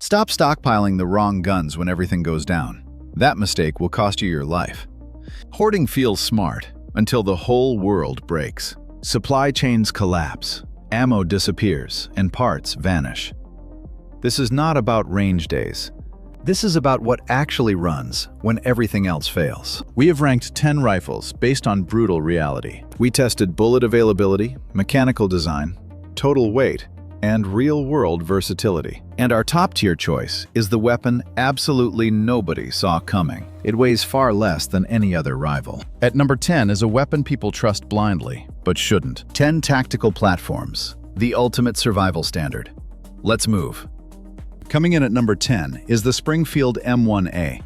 Stop stockpiling the wrong guns when everything goes down. That mistake will cost you your life. Hoarding feels smart until the whole world breaks. Supply chains collapse, ammo disappears, and parts vanish. This is not about range days. This is about what actually runs when everything else fails. We have ranked 10 rifles based on brutal reality. We tested bullet availability, mechanical design, total weight, and real-world versatility. And our top-tier choice is the weapon absolutely nobody saw coming. It weighs far less than any other rival. At number 10 is a weapon people trust blindly, but shouldn't. 10 tactical platforms, the ultimate survival standard. Let's move. Coming in at number 10 is the Springfield M1A,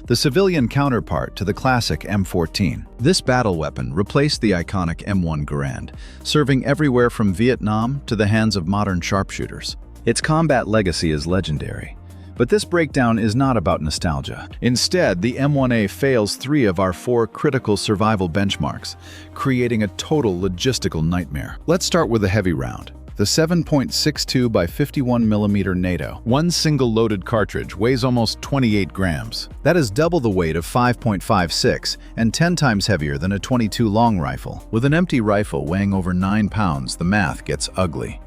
the civilian counterpart to the classic M14. This battle weapon replaced the iconic M1 Garand, serving everywhere from Vietnam to the hands of modern sharpshooters. Its combat legacy is legendary, but this breakdown is not about nostalgia. Instead, the M1A fails 3 of our 4 critical survival benchmarks, creating a total logistical nightmare. Let's start with a heavy round. The 7.62 by 51mm NATO. One single loaded cartridge weighs almost 28 grams. That is double the weight of 5.56 and 10 times heavier than a .22 long rifle. With an empty rifle weighing over 9 pounds, the math gets ugly.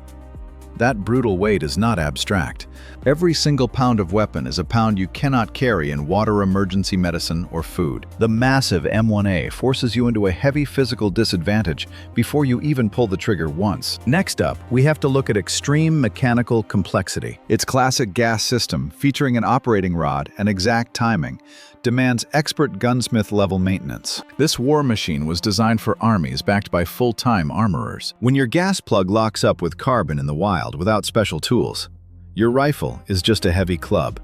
That brutal weight is not abstract. Every single pound of weapon is a pound you cannot carry in water, emergency medicine, or food. The massive M1A forces you into a heavy physical disadvantage before you even pull the trigger once. Next up, we have to look at extreme mechanical complexity. Its classic gas system, featuring an operating rod and exact timing, demands expert gunsmith-level maintenance. This war machine was designed for armies backed by full-time armorers. When your gas plug locks up with carbon in the wild without special tools, your rifle is just a heavy club.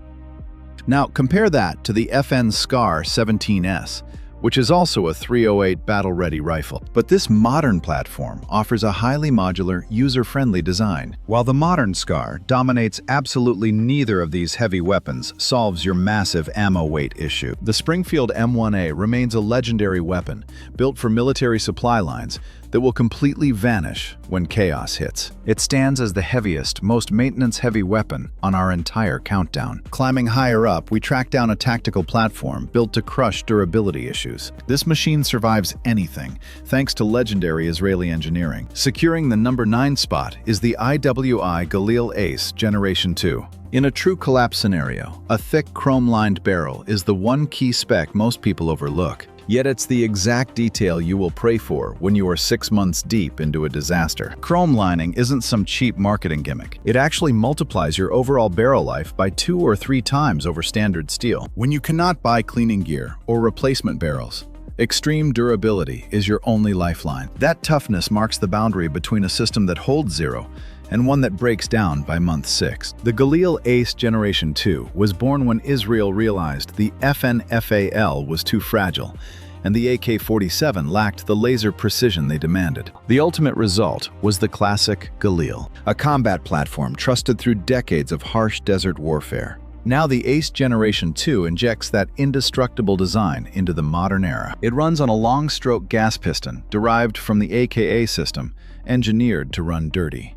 Now compare that to the FN SCAR 17S, which is also a .308 battle-ready rifle. But this modern platform offers a highly modular, user-friendly design. While the modern SCAR dominates, absolutely neither of these heavy weapons solves your massive ammo weight issue. The Springfield M1A remains a legendary weapon, built for military supply lines, that will completely vanish when chaos hits. It stands as the heaviest, most maintenance-heavy weapon on our entire countdown. Climbing higher up, we track down a tactical platform built to crush durability issues. This machine survives anything, thanks to legendary Israeli engineering. Securing the number 9 spot is the IWI Galil Ace Generation 2. In a true collapse scenario, a thick chrome-lined barrel is the one key spec most people overlook. Yet it's the exact detail you will pray for when you are 6 months deep into a disaster. Chrome lining isn't some cheap marketing gimmick. It actually multiplies your overall barrel life by 2 or 3 times over standard steel. When you cannot buy cleaning gear or replacement barrels, extreme durability is your only lifeline. That toughness marks the boundary between a system that holds 0 and one that breaks down by month 6. The Galil Ace Generation 2 was born when Israel realized the FNFAL was too fragile, and the AK-47 lacked the laser precision they demanded. The ultimate result was the classic Galil, a combat platform trusted through decades of harsh desert warfare. Now the Ace Generation 2 injects that indestructible design into the modern era. It runs on a long-stroke gas piston derived from the AKA system, engineered to run dirty.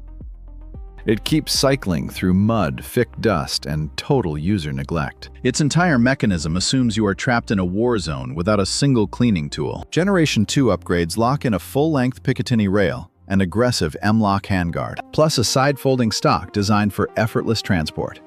It keeps cycling through mud, thick dust, and total user neglect. Its entire mechanism assumes you are trapped in a war zone without a single cleaning tool. Generation 2 upgrades lock in a full-length Picatinny rail and aggressive M-lock handguard, plus a side-folding stock designed for effortless transport.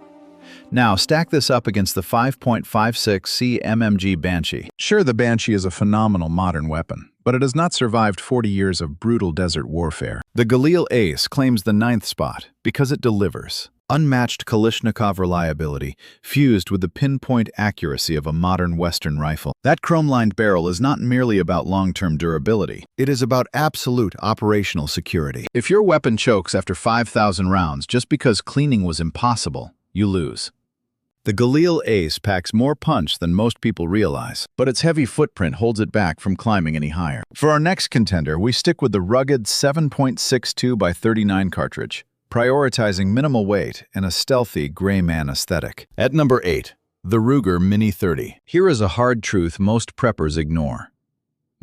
Now, stack this up against the 5.56C MMG Banshee. Sure, the Banshee is a phenomenal modern weapon, but it has not survived 40 years of brutal desert warfare. The Galil Ace claims the 9th spot because it delivers. Unmatched Kalashnikov reliability, fused with the pinpoint accuracy of a modern Western rifle. That chrome-lined barrel is not merely about long-term durability. It is about absolute operational security. If your weapon chokes after 5,000 rounds just because cleaning was impossible, you lose. The Galil Ace packs more punch than most people realize, but its heavy footprint holds it back from climbing any higher. For our next contender, we stick with the rugged 7.62 by 39 cartridge, prioritizing minimal weight and a stealthy gray man aesthetic. At number 8, the Ruger Mini 30. Here is a hard truth most preppers ignore.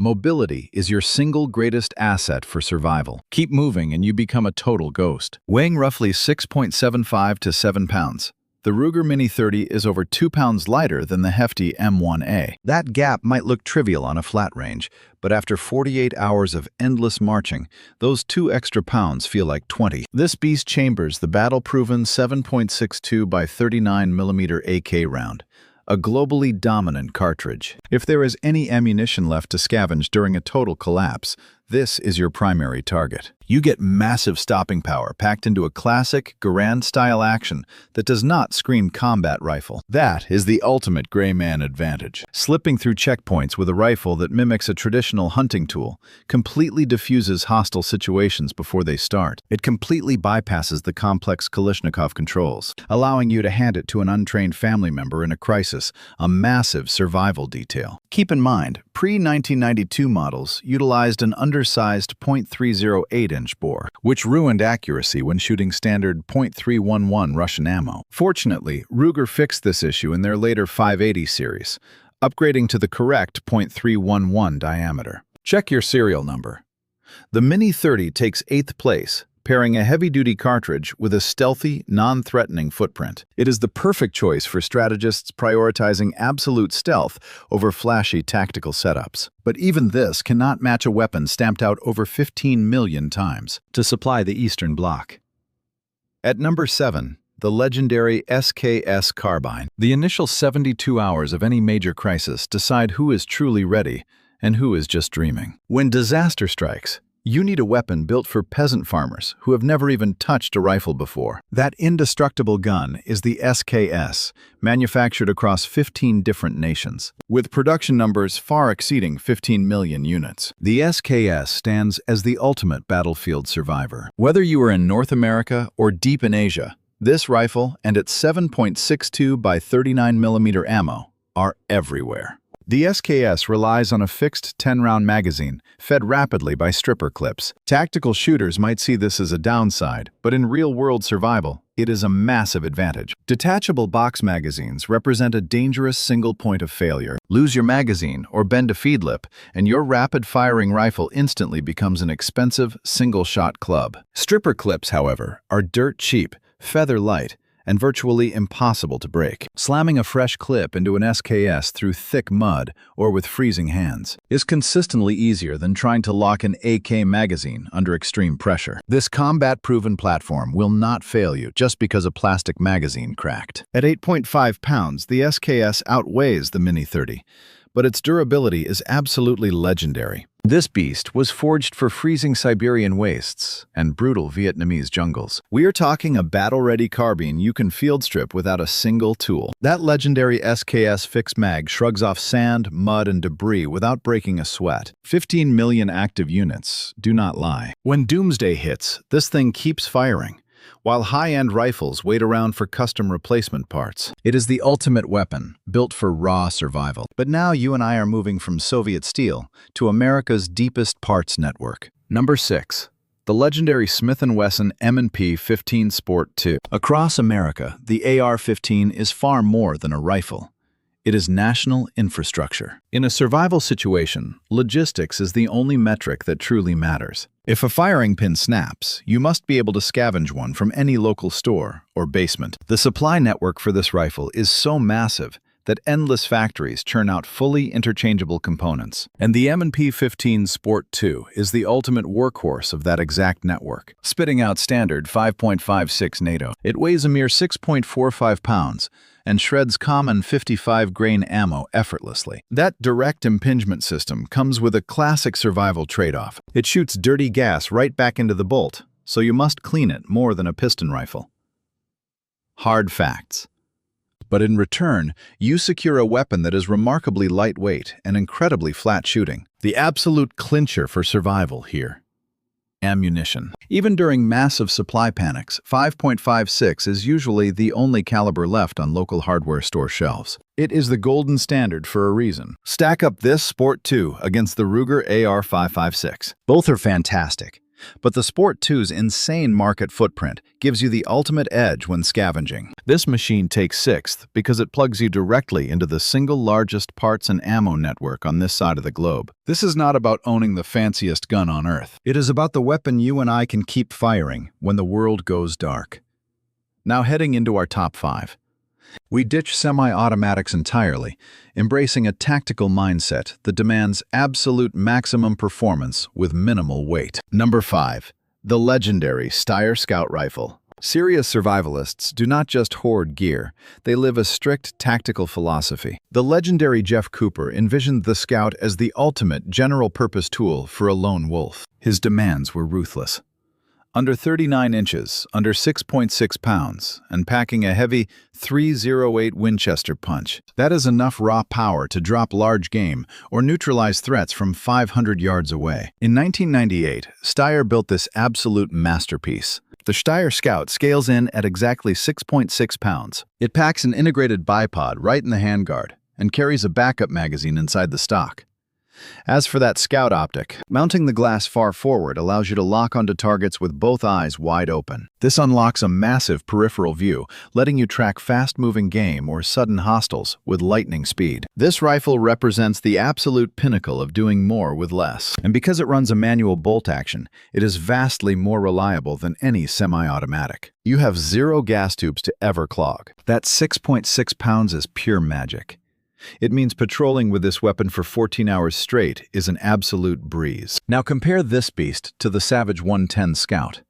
Mobility is your single greatest asset for survival. Keep moving and you become a total ghost. Weighing roughly 6.75 to 7 pounds, The Ruger Mini 30 is over 2 pounds lighter than the hefty M1A. That gap might look trivial on a flat range, but after 48 hours of endless marching, those 2 extra pounds feel like 20. This beast chambers the battle-proven 7.62 by 39mm AK round, a globally dominant cartridge. If there is any ammunition left to scavenge during a total collapse, this is your primary target. You get massive stopping power packed into a classic Garand-style action that does not scream combat rifle. That is the ultimate gray man advantage. Slipping through checkpoints with a rifle that mimics a traditional hunting tool completely diffuses hostile situations before they start. It completely bypasses the complex Kalashnikov controls, allowing you to hand it to an untrained family member in a crisis, a massive survival detail. Keep in mind, pre-1992 models utilized an undersized .308-inch bore, which ruined accuracy when shooting standard .311 Russian ammo. Fortunately, Ruger fixed this issue in their later 580 series, upgrading to the correct .311 diameter. Check your serial number. The Mini 30 takes 8th place, pairing a heavy-duty cartridge with a stealthy, non-threatening footprint. It is the perfect choice for strategists prioritizing absolute stealth over flashy tactical setups. But even this cannot match a weapon stamped out over 15 million times to supply the Eastern Bloc. At number 7, the legendary SKS carbine. The initial 72 hours of any major crisis decide who is truly ready and who is just dreaming. When disaster strikes, you need a weapon built for peasant farmers who have never even touched a rifle before. That indestructible gun is the SKS, manufactured across 15 different nations, with production numbers far exceeding 15 million units. The SKS stands as the ultimate battlefield survivor. Whether you are in North America or deep in Asia, this rifle and its 7.62 by 39mm ammo are everywhere. The SKS relies on a fixed 10-round magazine, fed rapidly by stripper clips. Tactical shooters might see this as a downside, but in real-world survival, it is a massive advantage. Detachable box magazines represent a dangerous single point of failure. Lose your magazine or bend a feed lip, and your rapid-firing rifle instantly becomes an expensive, single-shot club. Stripper clips, however, are dirt cheap, feather light, and virtually impossible to break. Slamming a fresh clip into an SKS through thick mud or with freezing hands is consistently easier than trying to lock an AK magazine under extreme pressure. This combat-proven platform will not fail you just because a plastic magazine cracked. At 8.5 pounds, the SKS outweighs the Mini 30, but its durability is absolutely legendary. This beast was forged for freezing Siberian wastes and brutal Vietnamese jungles. We are talking a battle-ready carbine you can field strip without a single tool. That legendary SKS fixed mag shrugs off sand, mud, and debris without breaking a sweat. 15 million active units do not lie. When doomsday hits, this thing keeps firing, while high-end rifles wait around for custom replacement parts. It is the ultimate weapon, built for raw survival. But now you and I are moving from Soviet steel to America's deepest parts network. Number 6. The legendary Smith & Wesson M&P 15 Sport II. Across America, the AR-15 is far more than a rifle. It is national infrastructure. In a survival situation, logistics is the only metric that truly matters. If a firing pin snaps, you must be able to scavenge one from any local store or basement. The supply network for this rifle is so massive that endless factories churn out fully interchangeable components. And the M&P 15 Sport II is the ultimate workhorse of that exact network, spitting out standard 5.56 NATO. It weighs a mere 6.45 pounds and shreds common 55-grain ammo effortlessly. That direct impingement system comes with a classic survival trade-off. It shoots dirty gas right back into the bolt, so you must clean it more than a piston rifle. Hard facts. But in return, you secure a weapon that is remarkably lightweight and incredibly flat shooting. The absolute clincher for survival here. Ammunition. Even during massive supply panics, 5.56 is usually the only caliber left on local hardware store shelves. It is the golden standard for a reason. Stack up this Sport II against the Ruger AR-556. Both are fantastic, but the Sport II's insane market footprint gives you the ultimate edge when scavenging. This machine takes 6th because it plugs you directly into the single largest parts and ammo network on this side of the globe. This is not about owning the fanciest gun on Earth. It is about the weapon you and I can keep firing when the world goes dark. Now heading into our top 5. We ditch semi-automatics entirely, embracing a tactical mindset that demands absolute maximum performance with minimal weight. Number 5. The legendary Steyr Scout Rifle. Serious survivalists do not just hoard gear, they live a strict tactical philosophy. The legendary Jeff Cooper envisioned the Scout as the ultimate general-purpose tool for a lone wolf. His demands were ruthless. Under 39 inches, under 6.6 pounds, and packing a heavy .308 Winchester punch. That is enough raw power to drop large game or neutralize threats from 500 yards away. In 1998, Steyr built this absolute masterpiece. The Steyr Scout scales in at exactly 6.6 pounds. It packs an integrated bipod right in the handguard and carries a backup magazine inside the stock. As for that Scout optic, mounting the glass far forward allows you to lock onto targets with both eyes wide open. This unlocks a massive peripheral view, letting you track fast-moving game or sudden hostiles with lightning speed. This rifle represents the absolute pinnacle of doing more with less. And because it runs a manual bolt action, it is vastly more reliable than any semi-automatic. You have 0 gas tubes to ever clog. That 6.6 pounds is pure magic. It means patrolling with this weapon for 14 hours straight is an absolute breeze. Now compare this beast to the Savage 110 Scout.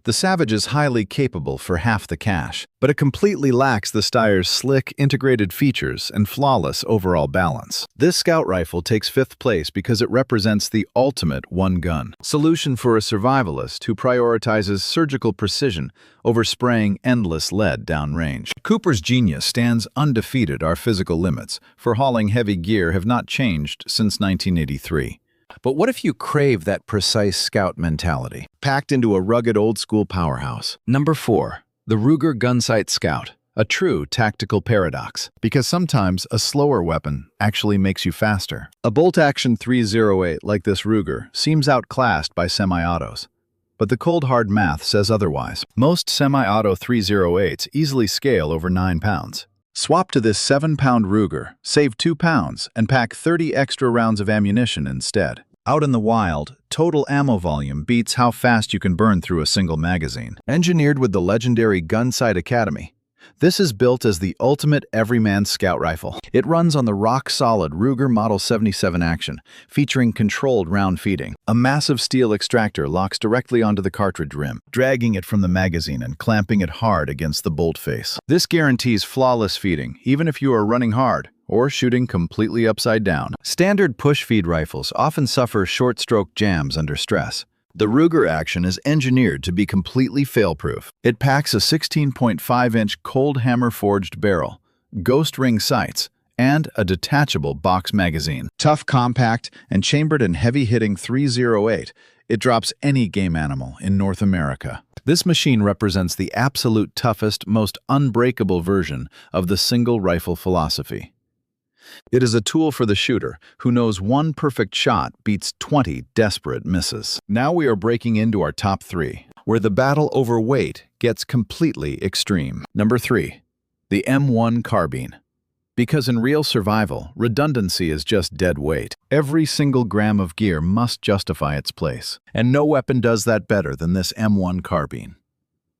The Savage is highly capable for half the cash, but it completely lacks the Steyr's slick, integrated features and flawless overall balance. This Scout rifle takes 5th place because it represents the ultimate one-gun solution for a survivalist who prioritizes surgical precision over spraying endless lead downrange. Cooper's genius stands undefeated. Our physical limits for hauling heavy gear have not changed since 1983. But what if you crave that precise Scout mentality, packed into a rugged old-school powerhouse? Number 4. The Ruger Gunsight Scout. A true tactical paradox, because sometimes a slower weapon actually makes you faster. A bolt-action .308 like this Ruger seems outclassed by semi-autos. But the cold hard math says otherwise. Most semi-auto .308s easily scale over 9 pounds. Swap to this 7-pound Ruger, save 2 pounds, and pack 30 extra rounds of ammunition instead. Out in the wild, total ammo volume beats how fast you can burn through a single magazine. Engineered with the legendary Gunsight Academy, this is built as the ultimate everyman scout rifle. It runs on the rock-solid Ruger Model 77 action, featuring controlled round feeding. A massive steel extractor locks directly onto the cartridge rim, dragging it from the magazine and clamping it hard against the bolt face. This guarantees flawless feeding, even if you are running hard or shooting completely upside down. Standard push-feed rifles often suffer short-stroke jams under stress. The Ruger action is engineered to be completely fail-proof. It packs a 16.5-inch cold hammer-forged barrel, ghost ring sights, and a detachable box magazine. Tough, compact, and chambered in heavy-hitting .308, it drops any game animal in North America. This machine represents the absolute toughest, most unbreakable version of the single rifle philosophy. It is a tool for the shooter who knows one perfect shot beats 20 desperate misses. Now we are breaking into our top 3, where the battle over weight gets completely extreme. Number 3. The M1 Carbine. Because in real survival, redundancy is just dead weight. Every single gram of gear must justify its place, and no weapon does that better than this M1 Carbine.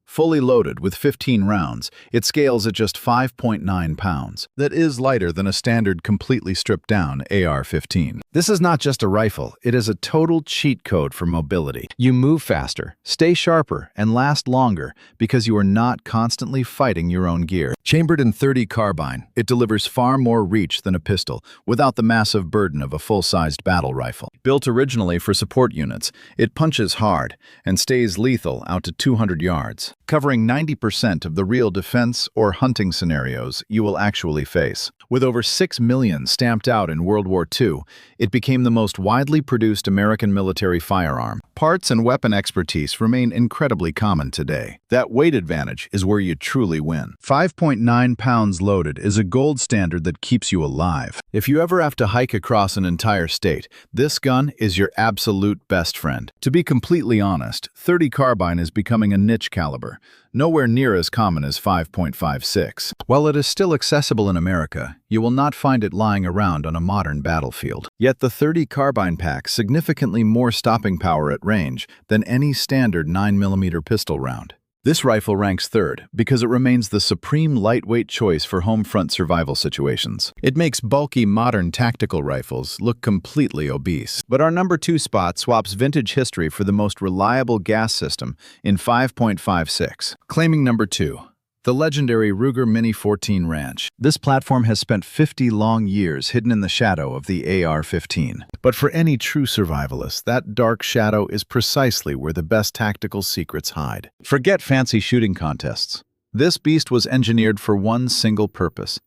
Fully loaded with 15 rounds, it scales at just 5.9 pounds. That is lighter than a standard completely stripped-down AR-15. This is not just a rifle, it is a total cheat code for mobility. You move faster, stay sharper, and last longer because you are not constantly fighting your own gear. Chambered in .30 carbine, it delivers far more reach than a pistol without the massive burden of a full-sized battle rifle. Built originally for support units, it punches hard and stays lethal out to 200 yards. Covering 90% of the real defense or hunting scenarios you will actually face. With over 6 million stamped out in World War II, it became the most widely produced American military firearm. Parts and weapon expertise remain incredibly common today. That weight advantage is where you truly win. 5.9 pounds loaded is a gold standard that keeps you alive. If you ever have to hike across an entire state, this gun is your absolute best friend. To be completely honest, .30 carbine is becoming a niche caliber, nowhere near as common as 5.56. While it is still accessible in America, you will not find it lying around on a modern battlefield. Yet the .30 carbine packs significantly more stopping power at range than any standard 9mm pistol round. This rifle ranks third because it remains the supreme lightweight choice for home front survival situations. It makes bulky modern tactical rifles look completely obese. But our number 2 spot swaps vintage history for the most reliable gas system in 5.56. Claiming number 2. The legendary Ruger Mini 14 Ranch. This platform has spent 50 long years hidden in the shadow of the AR-15. But for any true survivalist, that dark shadow is precisely where the best tactical secrets hide. Forget fancy shooting contests. This beast was engineered for one single purpose: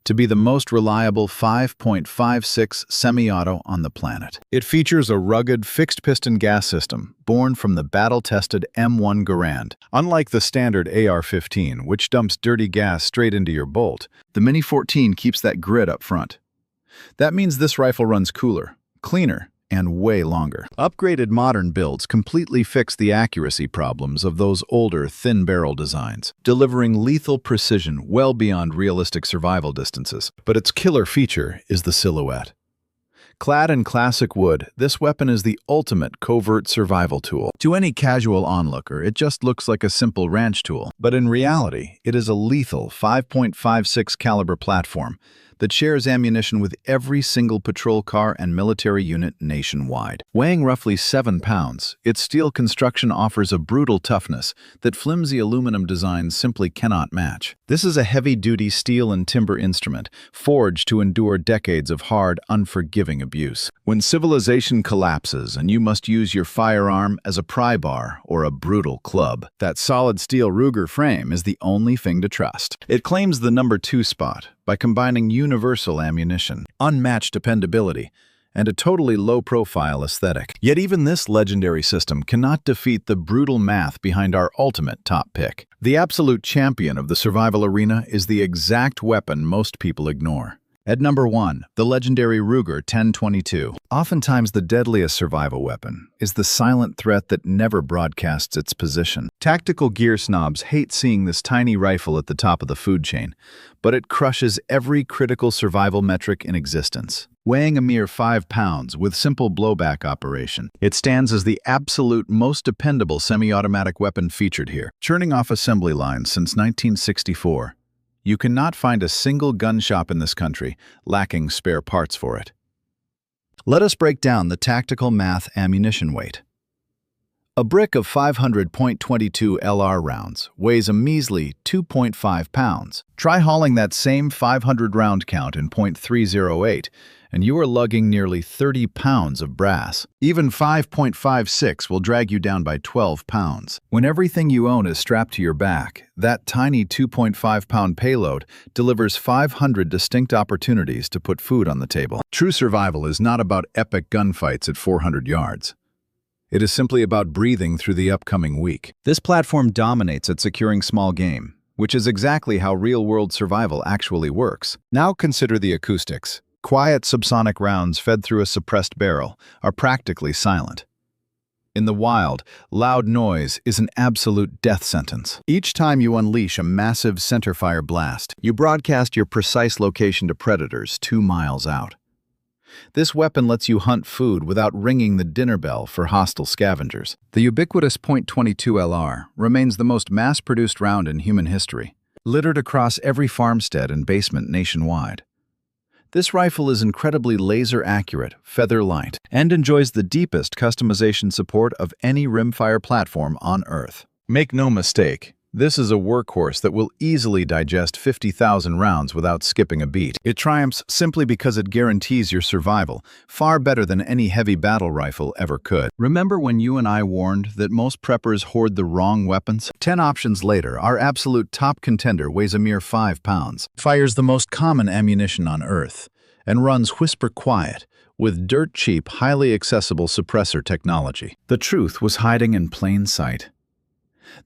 to be the most reliable 5.56 semi-auto on the planet. It features a rugged, fixed-piston gas system born from the battle-tested M1 Garand. Unlike the standard AR-15, which dumps dirty gas straight into your bolt, the Mini 14 keeps that grit up front. That means this rifle runs cooler, cleaner, and way longer. Upgraded modern builds completely fix the accuracy problems of those older, thin barrel designs, delivering lethal precision well beyond realistic survival distances. But its killer feature is the silhouette. Clad in classic wood, this weapon is the ultimate covert survival tool. To any casual onlooker, it just looks like a simple ranch tool. But in reality, it is a lethal 5.56 caliber platform that shares ammunition with every single patrol car and military unit nationwide. Weighing roughly 7 pounds, its steel construction offers a brutal toughness that flimsy aluminum designs simply cannot match. This is a heavy-duty steel and timber instrument, forged to endure decades of hard, unforgiving abuse. When civilization collapses and you must use your firearm as a pry bar or a brutal club, that solid steel Ruger frame is the only thing to trust. It claims the number 2 spot by combining universal ammunition, unmatched dependability, and a totally low-profile aesthetic. Yet even this legendary system cannot defeat the brutal math behind our ultimate top pick. The absolute champion of the survival arena is the exact weapon most people ignore. At number 1, the legendary Ruger 1022. Oftentimes the deadliest survival weapon is the silent threat that never broadcasts its position. Tactical gear snobs hate seeing this tiny rifle at the top of the food chain, but it crushes every critical survival metric in existence. Weighing a mere 5 pounds with simple blowback operation, it stands as the absolute most dependable semi-automatic weapon featured here. Churning off assembly lines since 1964, you cannot find a single gun shop in this country lacking spare parts for it. Let us break down the tactical math ammunition weight. A brick of 500.22 LR rounds weighs a measly 2.5 pounds. Try hauling that same 500 round count in .308, and you are lugging nearly 30 pounds of brass. Even 5.56 will drag you down by 12 pounds. When everything you own is strapped to your back, that tiny 2.5-pound payload delivers 500 distinct opportunities to put food on the table. True survival is not about epic gunfights at 400 yards. It is simply about breathing through the upcoming week. This platform dominates at securing small game, which is exactly how real-world survival actually works. Now consider the acoustics. Quiet subsonic rounds fed through a suppressed barrel are practically silent. In the wild, loud noise is an absolute death sentence. Each time you unleash a massive centerfire blast, you broadcast your precise location to predators 2 miles out. This weapon lets you hunt food without ringing the dinner bell for hostile scavengers. The ubiquitous .22 LR remains the most mass-produced round in human history, littered across every farmstead and basement nationwide. This rifle is incredibly laser-accurate, feather-light, and enjoys the deepest customization support of any rimfire platform on Earth. Make no mistake, this is a workhorse that will easily digest 50,000 rounds without skipping a beat. It triumphs simply because it guarantees your survival, far better than any heavy battle rifle ever could. Remember when you and I warned that most preppers hoard the wrong weapons? 10 options later, our absolute top contender weighs a mere 5 pounds, fires the most common ammunition on Earth, and runs whisper quiet with dirt-cheap, highly accessible suppressor technology. The truth was hiding in plain sight.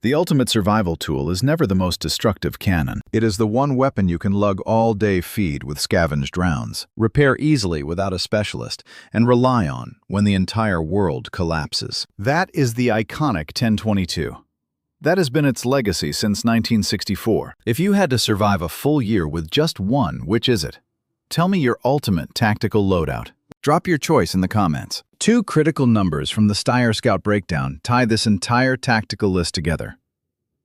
The ultimate survival tool is never the most destructive cannon. It is the one weapon you can lug all-day feed with scavenged rounds, repair easily without a specialist, and rely on when the entire world collapses. That is the iconic 1022. That has been its legacy since 1964. If you had to survive a full year with just one, which is it? Tell me your ultimate tactical loadout. Drop your choice in the comments. 2 critical numbers from the Steyr Scout Breakdown tie this entire tactical list together.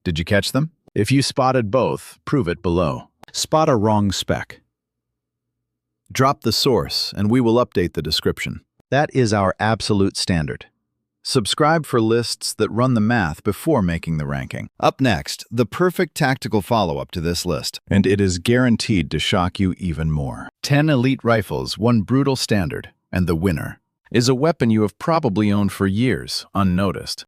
Did you catch them? If you spotted both, prove it below. Spot a wrong spec. Drop the source, and we will update the description. That is our absolute standard. Subscribe for lists that run the math before making the ranking. Up next, the perfect tactical follow-up to this list, and it is guaranteed to shock you even more. 10 elite rifles, one brutal standard, and the winner is a weapon you have probably owned for years, unnoticed.